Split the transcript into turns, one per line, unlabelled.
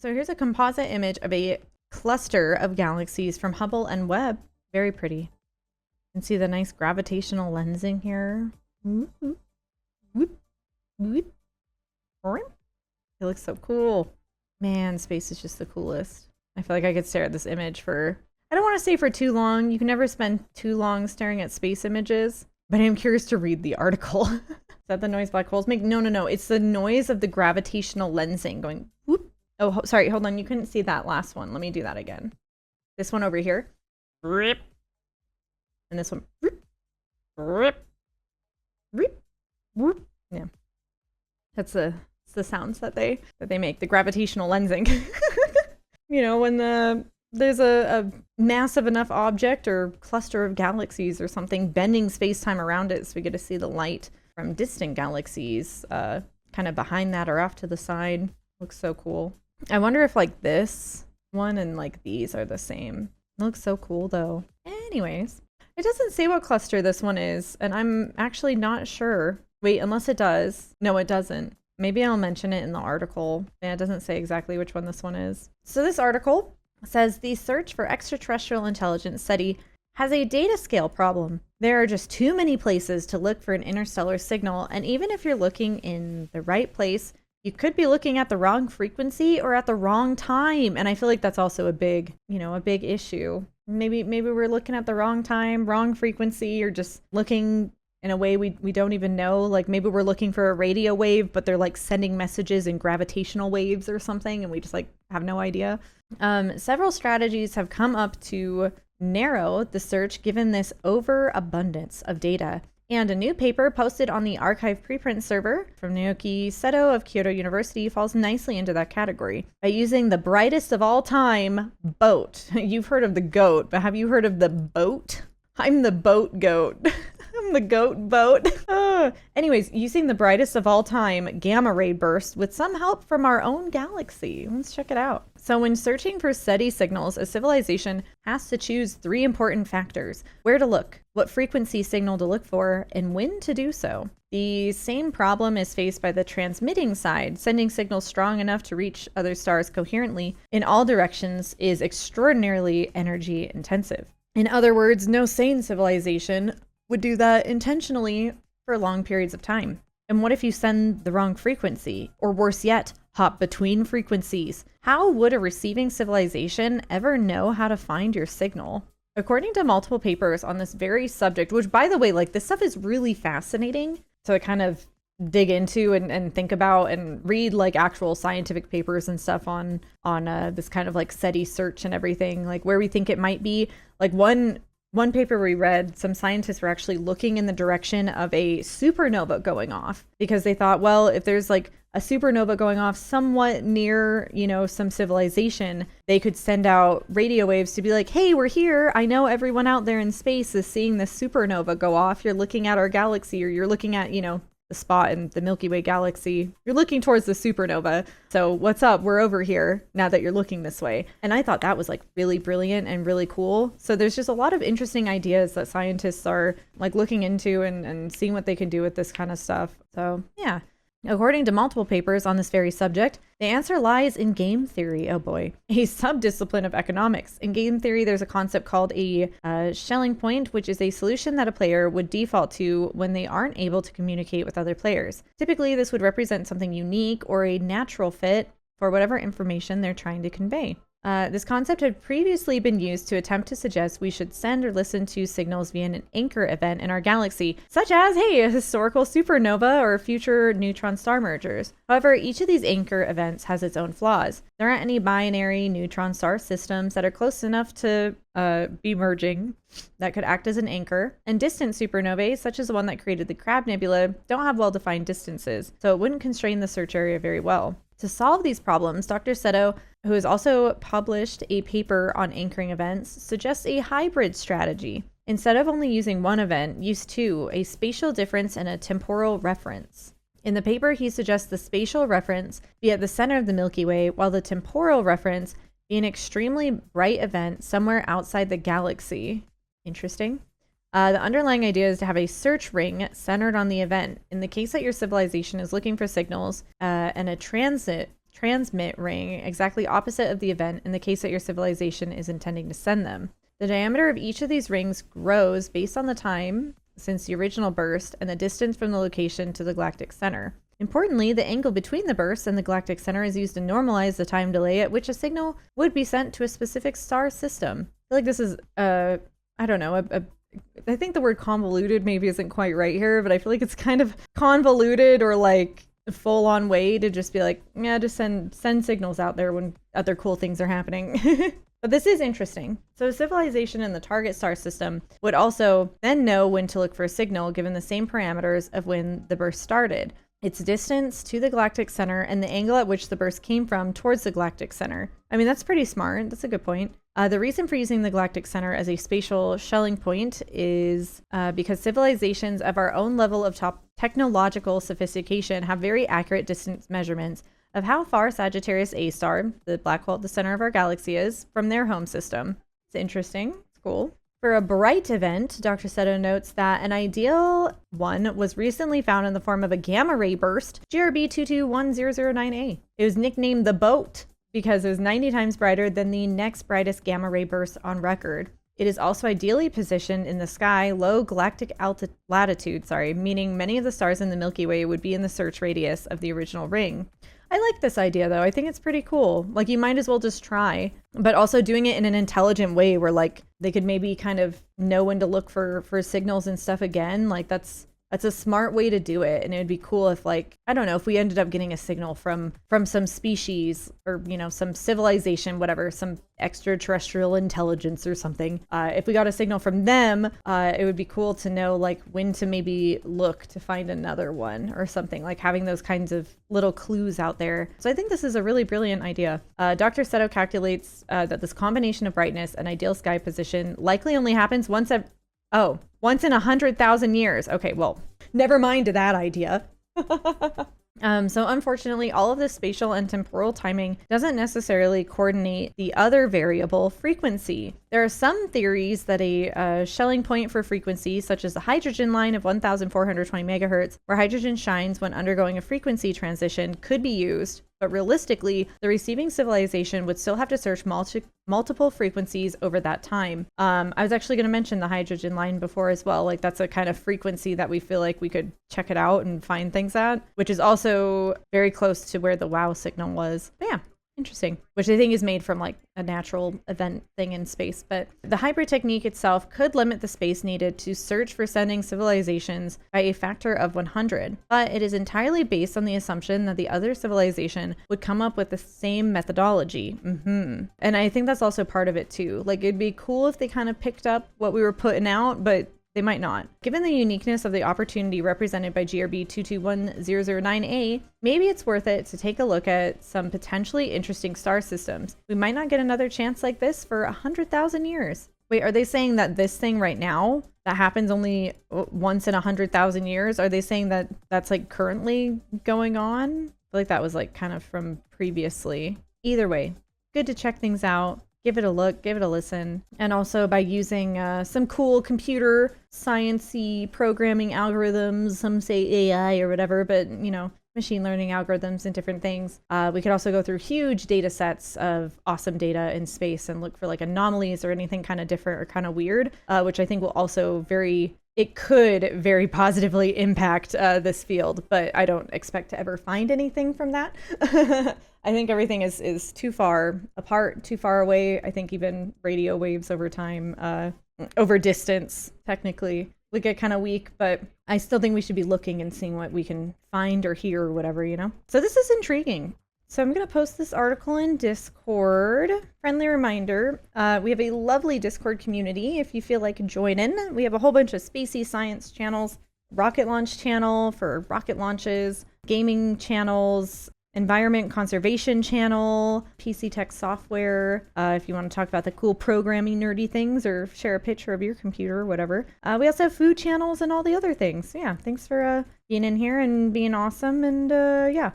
So here's a composite image of a cluster of galaxies from Hubble and Webb. Very pretty. You can see the nice gravitational lensing here. Whoop, whoop, whoop, whoop. It looks so cool. Man, space is just the coolest. I feel like I could stare at this image for, I don't want to say for too long. You can never spend too long staring at space images, but I'm curious to read the article. Is that the noise black holes make? No. It's the noise of the gravitational lensing going whoop. Oh, sorry, hold on. You couldn't see that last one. Let me do that again. This one over here. Rip. And this one. Rip. Rip. Rip. Whoop. Yeah. That's the sounds that they make, the gravitational lensing. You know, when there's a massive enough object or cluster of galaxies or something bending space-time around it, so we get to see the light from distant galaxies kind of behind that or off to the side. Looks so cool. I wonder if like this one and like these are the same. It looks so cool though. Anyways, it doesn't say what cluster this one is, and I'm actually not sure. Wait, unless it does. No, it doesn't. Maybe I'll mention it in the article. Yeah, it doesn't say exactly which one this one is. So this article says the search for extraterrestrial intelligence SETI has a data scale problem. There are just too many places to look for an interstellar signal, and even if you're looking in the right place, you could be looking at the wrong frequency or at the wrong time. And I feel like that's also a big, a big issue. Maybe we're looking at the wrong time, wrong frequency, or just looking in a way we don't even know. Like maybe we're looking for a radio wave, but they're like sending messages in gravitational waves or something, and we just like have no idea. Several strategies have come up to narrow the search given this overabundance of data. And a new paper posted on the archive preprint server from Naoki Seto of Kyoto University falls nicely into that category by using the brightest of all time boat. You've heard of the goat, but have you heard of the boat? I'm the boat goat. I'm the goat boat. Anyways, using the brightest of all time gamma ray burst with some help from our own galaxy. Let's check it out. So when searching for SETI signals, a civilization has to choose 3 important factors: where to look, what frequency signal to look for, and when to do so. The same problem is faced by the transmitting side. Sending signals strong enough to reach other stars coherently in all directions is extraordinarily energy intensive. In other words, no sane civilization would do that intentionally for long periods of time. And what if you send the wrong frequency? Or worse yet, hop between frequencies? How would a receiving civilization ever know how to find your signal? According to multiple papers on this very subject, which by the way, like this stuff is really fascinating to kind of dig into and think about and read like actual scientific papers and stuff on this kind of like SETI search and everything, like where we think it might be. Like one paper we read, some scientists were actually looking in the direction of a supernova going off because they thought, well, if there's like a supernova going off somewhat near, some civilization, they could send out radio waves to be like, hey, we're here. I know everyone out there in space is seeing this supernova go off. You're looking at our galaxy, or you're looking at, the spot in the Milky Way galaxy. You're looking towards the supernova. So what's up? We're over here now that you're looking this way. And I thought that was like really brilliant and really cool. So there's just a lot of interesting ideas that scientists are like looking into and seeing what they can do with this kind of stuff. So yeah. According to multiple papers on this very subject, the answer lies in game theory. Oh boy, a subdiscipline of economics. In game theory, there's a concept called a Schelling point, which is a solution that a player would default to when they aren't able to communicate with other players. Typically, this would represent something unique or a natural fit for whatever information they're trying to convey. This concept had previously been used to attempt to suggest we should send or listen to signals via an anchor event in our galaxy, such as, hey, a historical supernova or future neutron star mergers. However, each of these anchor events has its own flaws. There aren't any binary neutron star systems that are close enough to be merging that could act as an anchor, and distant supernovae, such as the one that created the Crab Nebula, don't have well-defined distances, so it wouldn't constrain the search area very well. To solve these problems, Dr. Seto, who has also published a paper on anchoring events, suggests a hybrid strategy. Instead of only using one event, use 2, a spatial difference and a temporal reference. In the paper, he suggests the spatial reference be at the center of the Milky Way, while the temporal reference be an extremely bright event somewhere outside the galaxy. Interesting. The underlying idea is to have a search ring centered on the event. In the case that your civilization is looking for signals and a transit transmit ring exactly opposite of the event in the case that your civilization is intending to send them. The diameter of each of these rings grows based on the time since the original burst and the distance from the location to the galactic center. Importantly, the angle between the burst and the galactic center is used to normalize the time delay at which a signal would be sent to a specific star system. I feel like this is, I don't know, I think the word convoluted maybe isn't quite right here, but I feel like it's kind of convoluted or like a full-on way to just be like, yeah, just send signals out there when other cool things are happening. But this is interesting. So a civilization in the target star system would also then know when to look for a signal given the same parameters of when the burst started. Its distance to the galactic center and the angle at which the burst came from towards the galactic center. I mean, that's pretty smart. That's a good point. The reason for using the galactic center as a spatial shelling point is because civilizations of our own level of top technological sophistication have very accurate distance measurements of how far Sagittarius A star, the black hole at the center of our galaxy, is from their home system. It's interesting. It's cool. For a bright event, Dr. Seto notes that an ideal one was recently found in the form of a gamma ray burst, GRB 221009A. It was nicknamed the Boat because it was 90 times brighter than the next brightest gamma ray burst on record. It is also ideally positioned in the sky, low galactic latitude, meaning many of the stars in the Milky Way would be in the search radius of the original ring. I like this idea though. I think it's pretty cool. Like, you might as well just try, but also doing it in an intelligent way where like they could maybe kind of know when to look for signals and stuff again. Like that's a smart way to do it. And it would be cool if, like, I don't know, if we ended up getting a signal from some species or, you know, some civilization, whatever, some extraterrestrial intelligence or something. If we got a signal from them, it would be cool to know like when to maybe look to find another one or something, like having those kinds of little clues out there. So I think this is a really brilliant idea. Dr. Seto calculates that this combination of brightness and ideal sky position likely only happens once in 100,000 years. Okay, well, never mind that idea. So unfortunately, all of this spatial and temporal timing doesn't necessarily coordinate the other variable, frequency. There are some theories that a shelling point for frequency, such as the hydrogen line of 1,420 megahertz, where hydrogen shines when undergoing a frequency transition, could be used. But realistically, the receiving civilization would still have to search multiple frequencies over that time. I was actually going to mention the hydrogen line before as well. Like, that's a kind of frequency that we feel like we could check it out and find things at, which is also very close to where the WOW signal was. But yeah, interesting. Which I think is made from like a natural event thing in space. But the hybrid technique itself could limit the space needed to search for sending civilizations by a factor of 100. But it is entirely based on the assumption that the other civilization would come up with the same methodology. And I think that's also part of it too. Like, it'd be cool if they kind of picked up what we were putting out, but they might not. Given the uniqueness of the opportunity represented by GRB 221009A, maybe it's worth it to take a look at some potentially interesting star systems. We might not get another chance like this for 100,000 years. Wait, are they saying that this thing right now that happens only once in 100,000 years? Are they saying that that's like currently going on? I feel like that was like kind of from previously. Either way, good to check things out. Give it a look, give it a listen. And also by using some cool computer science-y programming algorithms, some say AI or whatever, but you know, machine learning algorithms and different things. We could also go through huge data sets of awesome data in space and look for like anomalies or anything kind of different or kind of weird, which I think will also it could very positively impact this field, but I don't expect to ever find anything from that. I think everything is too far apart, too far away. I think even radio waves over time, over distance, technically, would get kind of weak, but I still think we should be looking and seeing what we can find or hear or whatever, you know? So this is intriguing. So I'm going to post this article in Discord. Friendly reminder, we have a lovely Discord community if you feel like joining. We have a whole bunch of spacey science channels, rocket launch channel for rocket launches, gaming channels, environment conservation channel, PC tech software, if you want to talk about the cool programming nerdy things or share a picture of your computer or whatever. We also have food channels and all the other things. Yeah, thanks for being in here and being awesome. And yeah,